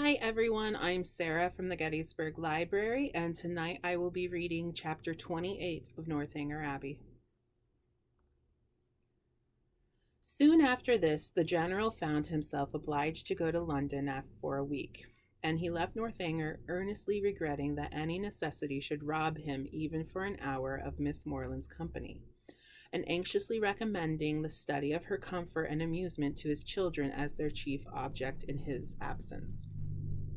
Hi everyone, I'm Sarah from the Gettysburg Library, and tonight I will be reading chapter 28 of Northanger Abbey. Soon after this, the general found himself obliged to go to London for a week, and he left Northanger earnestly regretting that any necessity should rob him even for an hour of Miss Morland's company, and anxiously recommending the study of her comfort and amusement to his children as their chief object in his absence.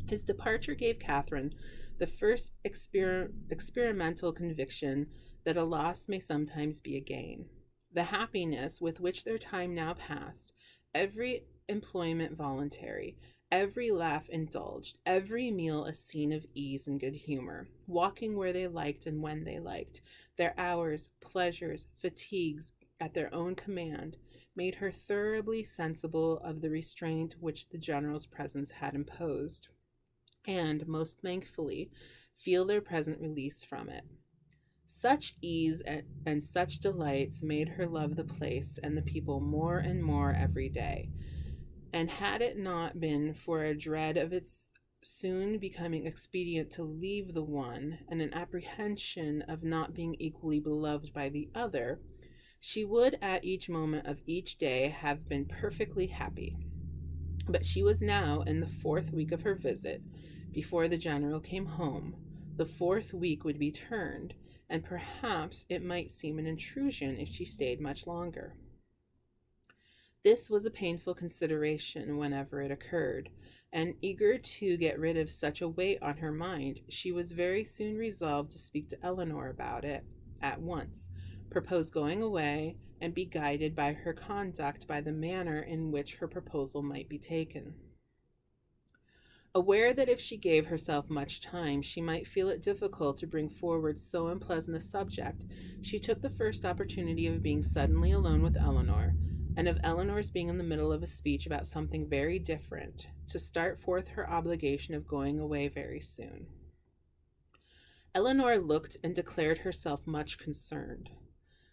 His departure gave Catherine the first experimental conviction that a loss may sometimes be a gain. The happiness with which their time now passed, every employment voluntary, every laugh indulged, every meal a scene of ease and good humor, walking where they liked and when they liked, their hours, pleasures, fatigues at their own command, made her thoroughly sensible of the restraint which the general's presence had imposed, and, most thankfully, feel their present release from it. Such ease and such delights made her love the place and the people more and more every day, and had it not been for a dread of its soon becoming expedient to leave the one, and an apprehension of not being equally beloved by the other, she would at each moment of each day have been perfectly happy. But she was now in the 4th week of her visit before the general came home. The 4th week would be turned, and perhaps it might seem an intrusion if she stayed much longer. This was a painful consideration whenever it occurred, and eager to get rid of such a weight on her mind, she was very soon resolved to speak to Eleanor about it at once, propose going away, and be guided by her conduct by the manner in which her proposal might be taken. Aware that if she gave herself much time, she might feel it difficult to bring forward so unpleasant a subject, she took the first opportunity of being suddenly alone with Eleanor, and of Eleanor's being in the middle of a speech about something very different, to start forth her obligation of going away very soon. Eleanor looked and declared herself much concerned.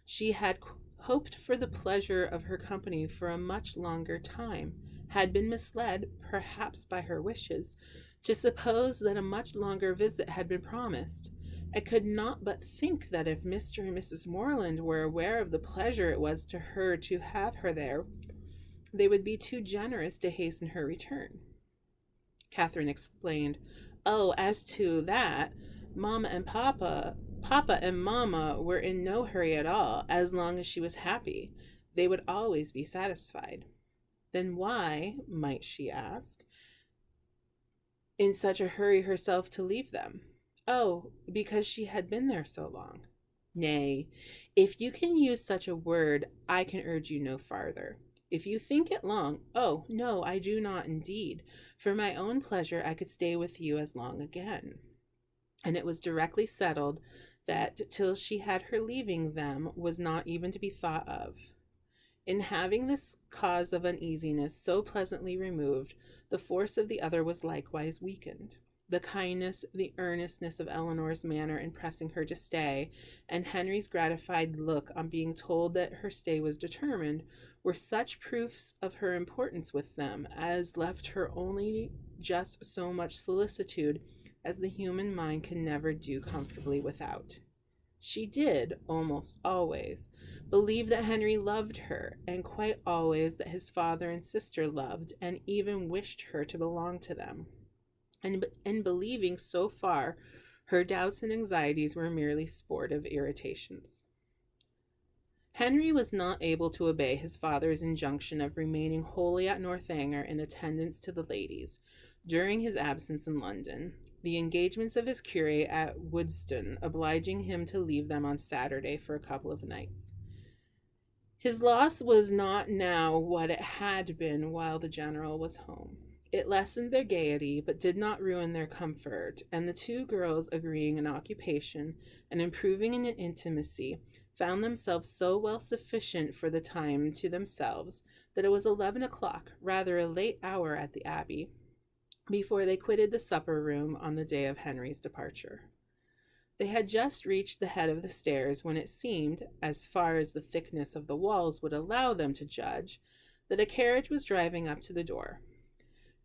She had hoped for the pleasure of her company for a much longer time, had been misled, perhaps by her wishes, to suppose that a much longer visit had been promised, and could not but think that if Mr. and Mrs. Morland were aware of the pleasure it was to her to have her there, they would be too generous to hasten her return. Catherine explained, "Oh, as to that, Papa and Mamma were in no hurry at all, as long as she was happy. They would always be satisfied." Then why, might she ask, in such a hurry herself to leave them? Oh, because she had been there so long. Nay, if you can use such a word, I can urge you no farther. If you think it long, oh, no, I do not indeed. For my own pleasure, I could stay with you as long again. And it was directly settled that till she had her leaving them was not even to be thought of. In having this cause of uneasiness so pleasantly removed, the force of the other was likewise weakened. The kindness, the earnestness of Eleanor's manner in pressing her to stay, and Henry's gratified look on being told that her stay was determined, were such proofs of her importance with them as left her only just so much solicitude as the human mind can never do comfortably without. She did, almost always, believe that Henry loved her, and quite always that his father and sister loved and even wished her to belong to them. And in believing so far, her doubts and anxieties were merely sportive irritations. Henry was not able to obey his father's injunction of remaining wholly at Northanger in attendance to the ladies during his absence in London, the engagements of his curate at Woodston obliging him to leave them on Saturday for a couple of nights. His loss was not now what it had been while the general was home. It lessened their gaiety, but did not ruin their comfort, and the two girls, agreeing in occupation and improving in intimacy, found themselves so well sufficient for the time to themselves that it was 11 o'clock, rather a late hour at the Abbey, before they quitted the supper-room on the day of Henry's departure. They had just reached the head of the stairs when it seemed, as far as the thickness of the walls would allow them to judge, that a carriage was driving up to the door.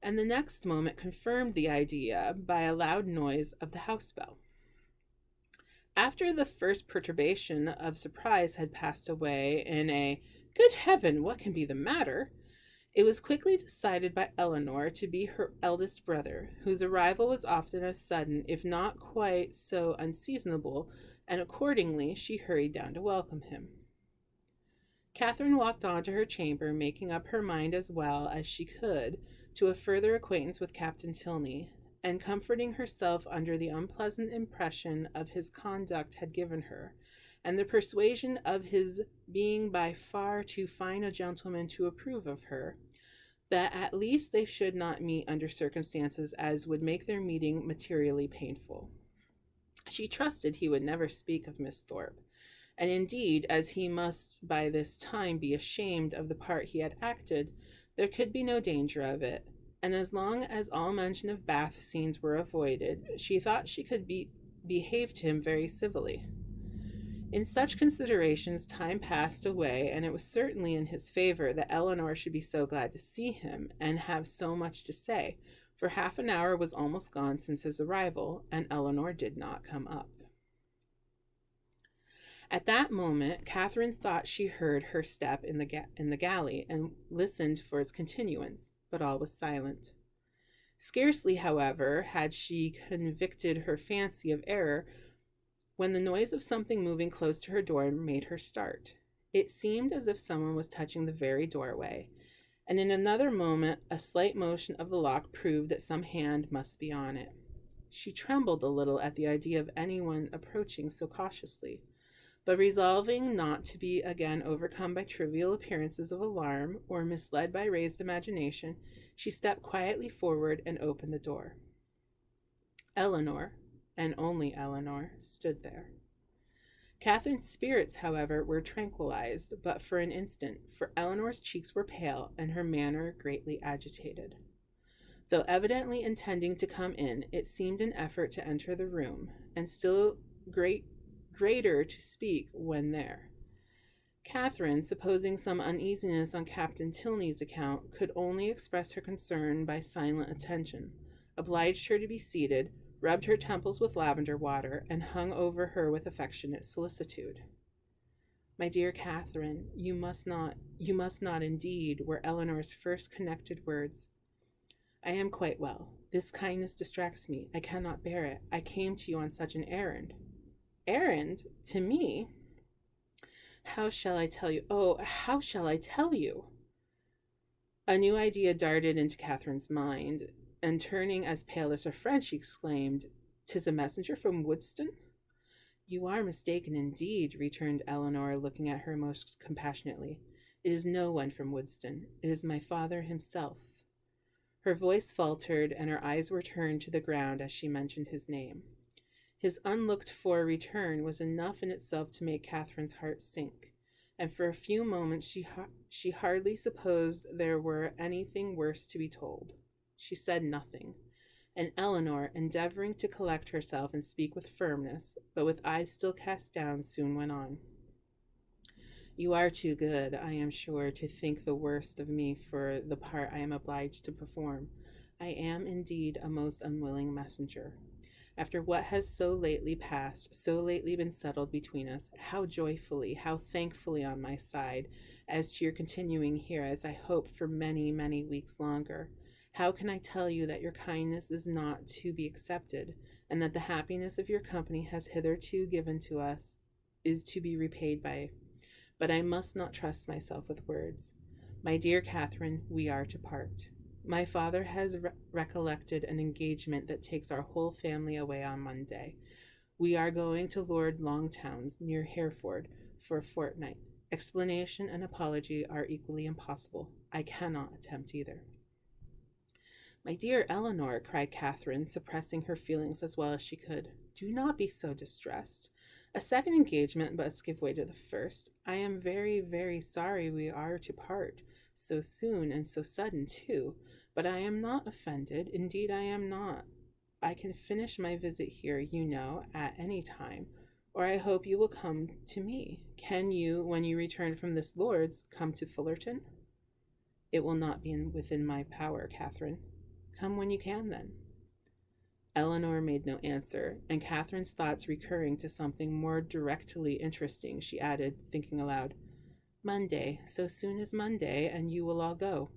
and the next moment confirmed the idea by a loud noise of the house bell. After the first perturbation of surprise had passed away in a "Good heaven, what can be the matter?" it was quickly decided by Eleanor to be her eldest brother, whose arrival was often as sudden, if not quite so unseasonable, and accordingly she hurried down to welcome him. Catherine walked on to her chamber, making up her mind as well as she could to a further acquaintance with Captain Tilney, and comforting herself under the unpleasant impression of his conduct had given her, and the persuasion of his being by far too fine a gentleman to approve of her, that at least they should not meet under circumstances as would make their meeting materially painful. She trusted he would never speak of Miss Thorpe, and indeed, as he must by this time be ashamed of the part he had acted, there could be no danger of it, and as long as all mention of Bath scenes were avoided, she thought she could behave to him very civilly. In such considerations time passed away, and it was certainly in his favor that Eleanor should be so glad to see him, and have so much to say, for half an hour was almost gone since his arrival, and Eleanor did not come up. At that moment, Catherine thought she heard her step in the galley, and listened for its continuance, but all was silent. Scarcely, however, had she convicted her fancy of error, when the noise of something moving close to her door made her start. It seemed as if someone was touching the very doorway, and in another moment a slight motion of the lock proved that some hand must be on it. She trembled a little at the idea of anyone approaching so cautiously, but resolving not to be again overcome by trivial appearances of alarm, or misled by raised imagination, she stepped quietly forward and opened the door. Eleanor, and only Eleanor, stood there. Catherine's spirits, however, were tranquilized, but for an instant, for Eleanor's cheeks were pale, and her manner greatly agitated. Though evidently intending to come in, it seemed an effort to enter the room, and still greater to speak when there. Catherine, supposing some uneasiness on Captain Tilney's account, could only express her concern by silent attention, obliged her to be seated, rubbed her temples with lavender water, and hung over her with affectionate solicitude. "My dear Catherine, you must not indeed," were Eleanor's first connected words. "I am quite well. This kindness distracts me. I cannot bear it. I came to you on such an errand." "Errand? To me? How shall I tell you? Oh, how shall I tell you?" A new idea darted into Catherine's mind, and turning as pale as her friend, she exclaimed, "'Tis a messenger from Woodston?" "You are mistaken indeed," returned Eleanor, looking at her most compassionately. "It is no one from Woodston. It is my father himself." Her voice faltered, and her eyes were turned to the ground as she mentioned his name. His unlooked-for return was enough in itself to make Catherine's heart sink, and for a few moments she hardly supposed there were anything worse to be told. She said nothing, and Eleanor, endeavoring to collect herself and speak with firmness, but with eyes still cast down, soon went on. "You are too good, I am sure, to think the worst of me for the part I am obliged to perform. I am indeed a most unwilling messenger. After what has so lately passed, so lately been settled between us, how joyfully, how thankfully on my side, as to your continuing here, as I hope for many, many weeks longer, how can I tell you that your kindness is not to be accepted, and that the happiness of your company has hitherto given to us is to be repaid by? But I must not trust myself with words. My dear Catherine, we are to part. My father has recollected an engagement that takes our whole family away on Monday. We are going to Lord Longtown's, near Hereford, for a fortnight. Explanation and apology are equally impossible. I cannot attempt either." "My dear Eleanor," cried Catherine, suppressing her feelings as well as she could, "do not be so distressed. A second engagement must give way to the first. I am very, very sorry we are to part, so soon, and so sudden too, but I am not offended. Indeed, I am not. I can finish my visit here, you know, at any time, or I hope you will come to me. Can you, when you return from this Lord's, come to Fullerton?" "It will not be within my power, Catherine." Come when you can, then. Eleanor made no answer, and Catherine's thoughts recurring to something more directly interesting, she added, thinking aloud, Monday, so soon as Monday, and you will all go.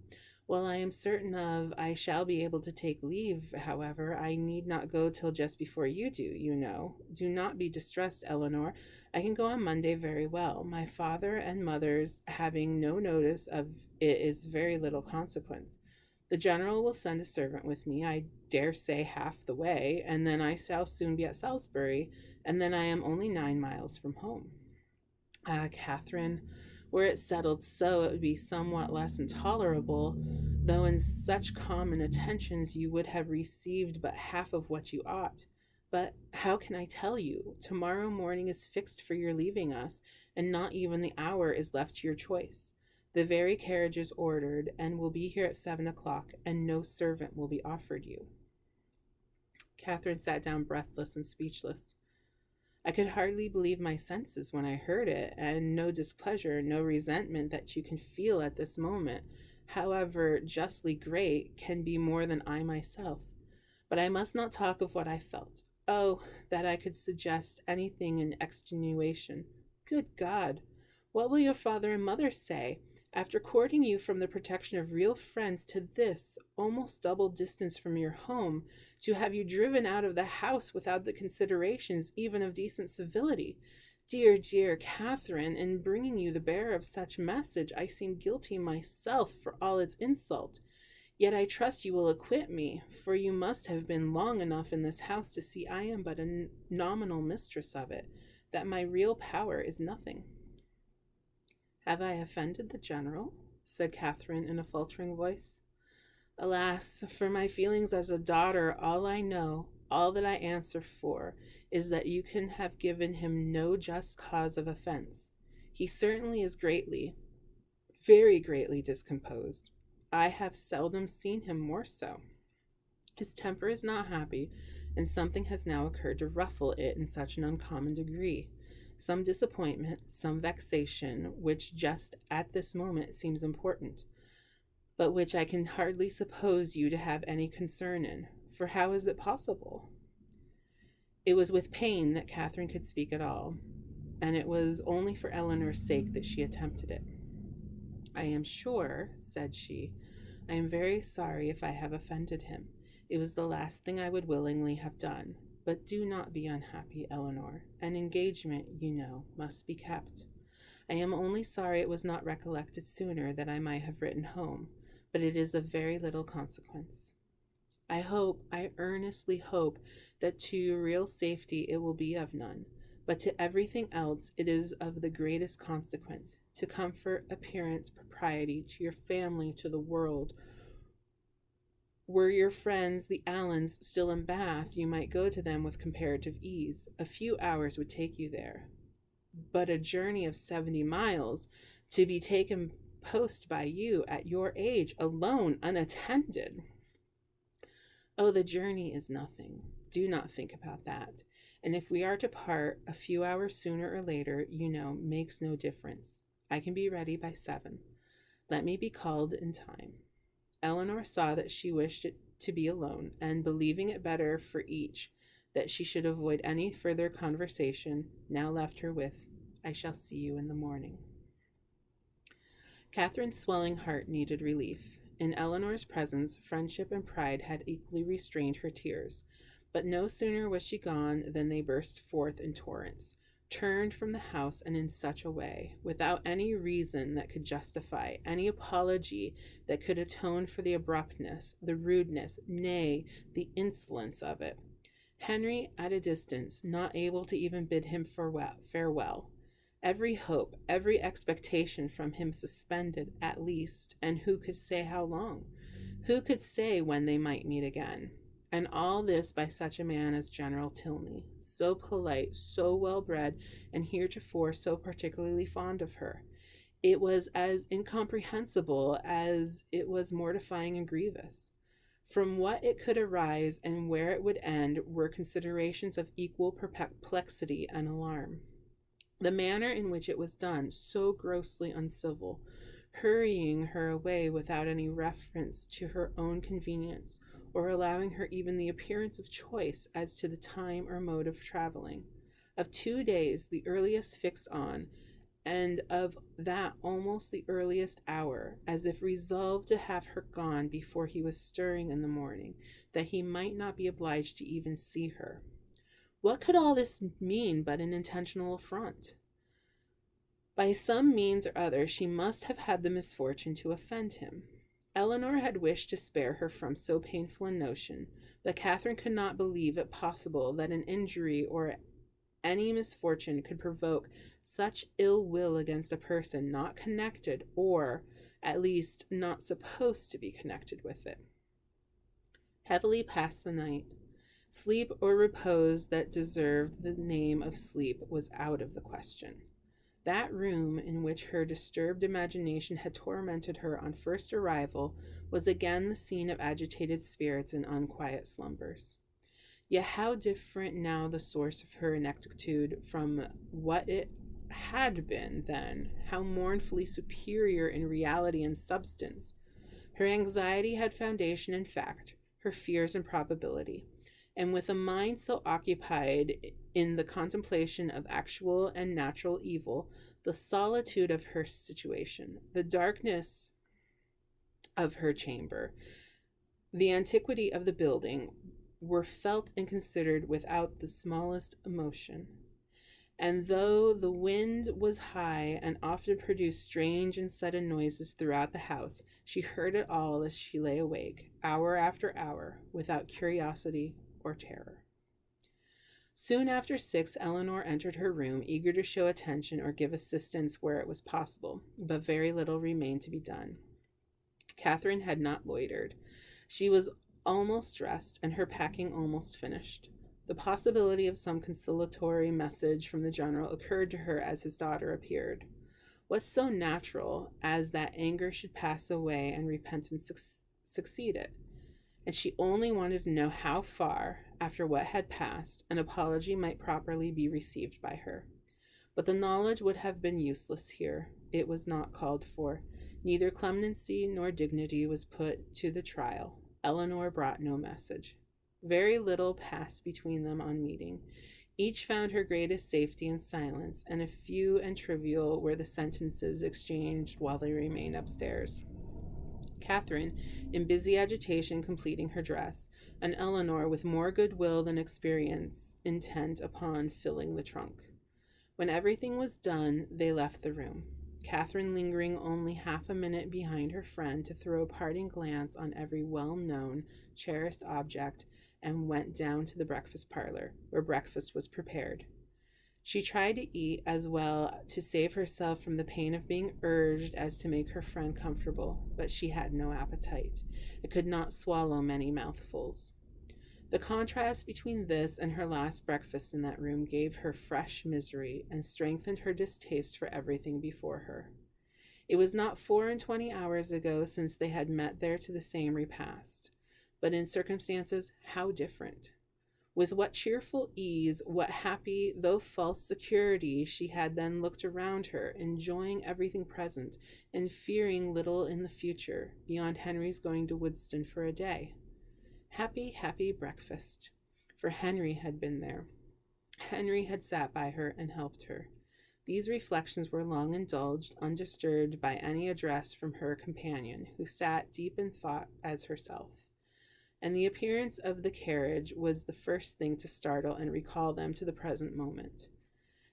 Well, I am certain of I shall be able to take leave, however, I need not go till just before you do, you know. Do not be distressed, Eleanor. I can go on Monday very well. My father and mother's having no notice of it is very little consequence. The general will send a servant with me, I dare say half the way, and then I shall soon be at Salisbury, and then I am only 9 miles from home. Ah, Catherine, were it settled so, it would be somewhat less intolerable, though in such common attentions you would have received but half of what you ought. But how can I tell you? Tomorrow morning is fixed for your leaving us, and not even the hour is left to your choice. The very carriage is ordered, and will be here at 7 o'clock, and no servant will be offered you. Catherine sat down breathless and speechless. I could hardly believe my senses when I heard it, and no displeasure, no resentment that you can feel at this moment, however justly great, can be more than I myself. But I must not talk of what I felt. Oh, that I could suggest anything in extenuation. Good God! What will your father and mother say? After courting you from the protection of real friends to this, almost double distance from your home, to have you driven out of the house without the considerations even of decent civility. Dear, dear Catherine, in bringing you the bearer of such message, I seem guilty myself for all its insult. Yet I trust you will acquit me, for you must have been long enough in this house to see I am but a nominal mistress of it, that my real power is nothing. Have I offended the general? Said Catherine in a faltering voice. Alas, for my feelings as a daughter, all I know, all that I answer for, is that you can have given him no just cause of offense. He certainly is greatly, very greatly discomposed. I have seldom seen him more so. His temper is not happy, and something has now occurred to ruffle it in such an uncommon degree. Some disappointment, some vexation, which just at this moment seems important, but which I can hardly suppose you to have any concern in, for how is it possible? It was with pain that Catherine could speak at all, and it was only for Eleanor's sake that she attempted it. I am sure, said she, I am very sorry if I have offended him. It was the last thing I would willingly have done. But do not be unhappy, Eleanor. An engagement, you know, must be kept. I am only sorry it was not recollected sooner, that I might have written home, but it is of very little consequence. I earnestly hope, that to your real safety it will be of none, but to everything else it is of the greatest consequence, to comfort, appearance, propriety, to your family, to the world. Were your friends, the Allens, still in Bath, you might go to them with comparative ease. A few hours would take you there. But a journey of 70 miles, to be taken post by you at your age, alone, unattended. Oh, the journey is nothing. Do not think about that. And if we are to part a few hours sooner or later, you know, makes no difference. I can be ready by 7. Let me be called in time. Eleanor saw that she wished it to be alone, and believing it better for each that she should avoid any further conversation, now left her with, I shall see you in the morning. Catherine's swelling heart needed relief. In Eleanor's presence, friendship and pride had equally restrained her tears, but no sooner was she gone than they burst forth in torrents, turned from the house, and in such a way, without any reason that could justify, any apology that could atone for the abruptness, the rudeness, nay, the insolence of it. Henry at a distance, not able to even bid him farewell. Every hope, every expectation from him suspended, at least, and who could say how long? Who could say when they might meet again? And all this by such a man as General Tilney, so polite, so well-bred, and heretofore so particularly fond of her. It was as incomprehensible as it was mortifying and grievous. From what it could arise and where it would end were considerations of equal perplexity and alarm. The manner in which it was done, so grossly uncivil, hurrying her away without any reference to her own convenience, or allowing her even the appearance of choice as to the time or mode of traveling. Of 2 days, the earliest fixed on, and of that almost the earliest hour, as if resolved to have her gone before he was stirring in the morning, that he might not be obliged to even see her. What could all this mean but an intentional affront? By some means or other, she must have had the misfortune to offend him. Eleanor had wished to spare her from so painful a notion, but Catherine could not believe it possible that an injury or any misfortune could provoke such ill will against a person not connected, or at least not supposed to be connected with it. Heavily passed the night. Sleep or repose that deserved the name of sleep was out of the question. That room in which her disturbed imagination had tormented her on first arrival was again the scene of agitated spirits and unquiet slumbers. Yet how different now the source of her inquietude from what it had been then, how mournfully superior in reality and substance. Her anxiety had foundation in fact, her fears in probability, and with a mind so occupied in the contemplation of actual and natural evil, the solitude of her situation, the darkness of her chamber, the antiquity of the building, were felt and considered without the smallest emotion. And though the wind was high and often produced strange and sudden noises throughout the house, she heard it all as she lay awake, hour after hour, without curiosity or terror. Soon after 6, Eleanor entered her room, eager to show attention or give assistance where it was possible, but very little remained to be done. Catherine had not loitered. She was almost dressed and her packing almost finished. The possibility of some conciliatory message from the general occurred to her as his daughter appeared. What so natural as that anger should pass away and repentance succeed it? And she only wanted to know how far, after what had passed, an apology might properly be received by her. But the knowledge would have been useless here. It was not called for. Neither clemency nor dignity was put to the trial. Eleanor brought no message. Very little passed between them on meeting. Each found her greatest safety in silence, and a few and trivial were the sentences exchanged while they remained upstairs. Catherine, in busy agitation, completing her dress, and Eleanor, with more goodwill than experience, intent upon filling the trunk. When everything was done, they left the room. Catherine lingering only half a minute behind her friend to throw a parting glance on every well-known, cherished object, and went down to the breakfast parlor, where breakfast was prepared. She tried to eat as well to save herself from the pain of being urged as to make her friend comfortable, but she had no appetite, and could not swallow many mouthfuls. The contrast between this and her last breakfast in that room gave her fresh misery and strengthened her distaste for everything before her. It was not 24 hours ago since they had met there to the same repast, but in circumstances how different! With what cheerful ease, what happy, though false security she had then looked around her, enjoying everything present, and fearing little in the future, beyond Henry's going to Woodstown for a day. Happy, happy breakfast, for Henry had been there. Henry had sat by her and helped her. These reflections were long indulged, undisturbed by any address from her companion, who sat deep in thought as herself. And the appearance of the carriage was the first thing to startle and recall them to the present moment.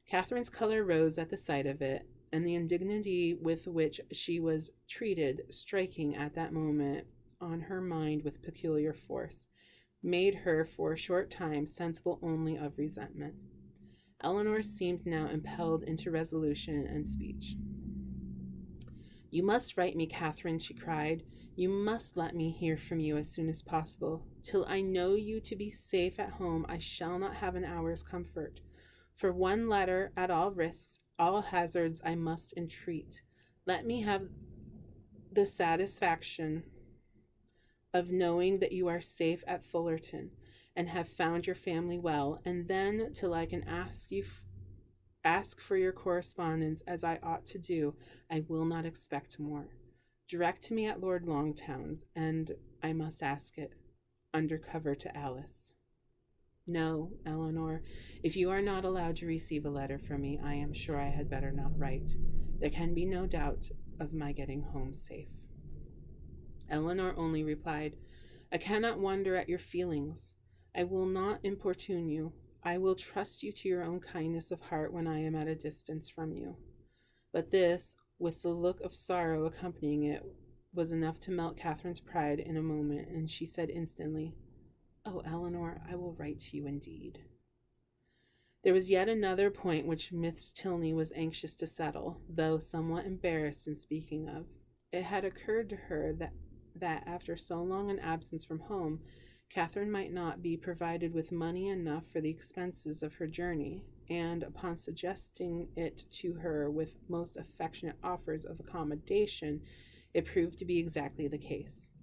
Catherine's color rose at the sight of it, and the indignity with which she was treated, striking at that moment on her mind with peculiar force, made her for a short time sensible only of resentment. Eleanor seemed now impelled into resolution and speech. "You must write me, Catherine," she cried. "You must let me hear from you as soon as possible. Till I know you to be safe at home, I shall not have an hour's comfort. For one letter, at all risks, all hazards, I must entreat. Let me have the satisfaction of knowing that you are safe at Fullerton, and have found your family well, and then, till I can ask for your correspondence as I ought to do, I will not expect more. Direct to me at Lord Longtown's, and I must ask it. undercover to Alice. No, Eleanor, if you are not allowed to receive a letter from me, I am sure I had better not write. There can be no doubt of my getting home safe. Eleanor only replied, I cannot wonder at your feelings. I will not importune you. I will trust you to your own kindness of heart when I am at a distance from you. But this, with the look of sorrow accompanying it, was enough to melt Catherine's pride in a moment, and she said instantly, Oh, Eleanor, I will write to you indeed. There was yet another point which Miss Tilney was anxious to settle, though somewhat embarrassed in speaking of. It had occurred to her that after so long an absence from home, Catherine might not be provided with money enough for the expenses of her journey, and upon suggesting it to her with most affectionate offers of accommodation, it proved to be exactly the case.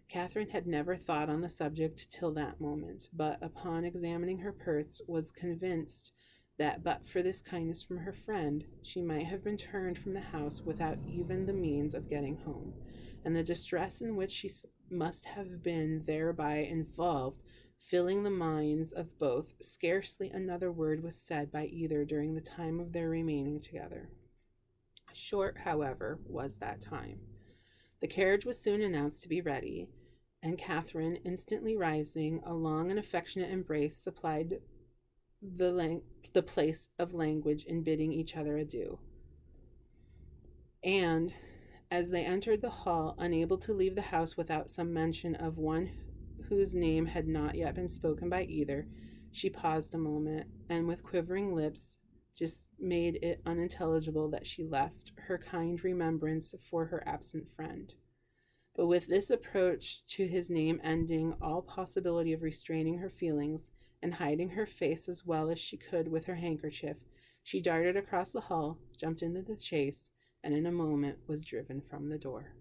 Catherine had never thought on the subject till that moment, but upon examining her purse was convinced that but for this kindness from her friend, she might have been turned from the house without even the means of getting home, and the distress in which she must have been thereby involved, filling the minds of both, scarcely another word was said by either during the time of their remaining together. Short, however, was that time. The carriage was soon announced to be ready, and Catherine, instantly rising, a long and affectionate embrace supplied the place of language in bidding each other adieu. And, as they entered the hall, unable to leave the house without some mention of one whose name had not yet been spoken by either, she paused a moment, and with quivering lips just made it unintelligible that she left her kind remembrance for her absent friend. But with this approach to his name ending all possibility of restraining her feelings, and hiding her face as well as she could with her handkerchief, she darted across the hall, jumped into the chaise, and in a moment was driven from the door.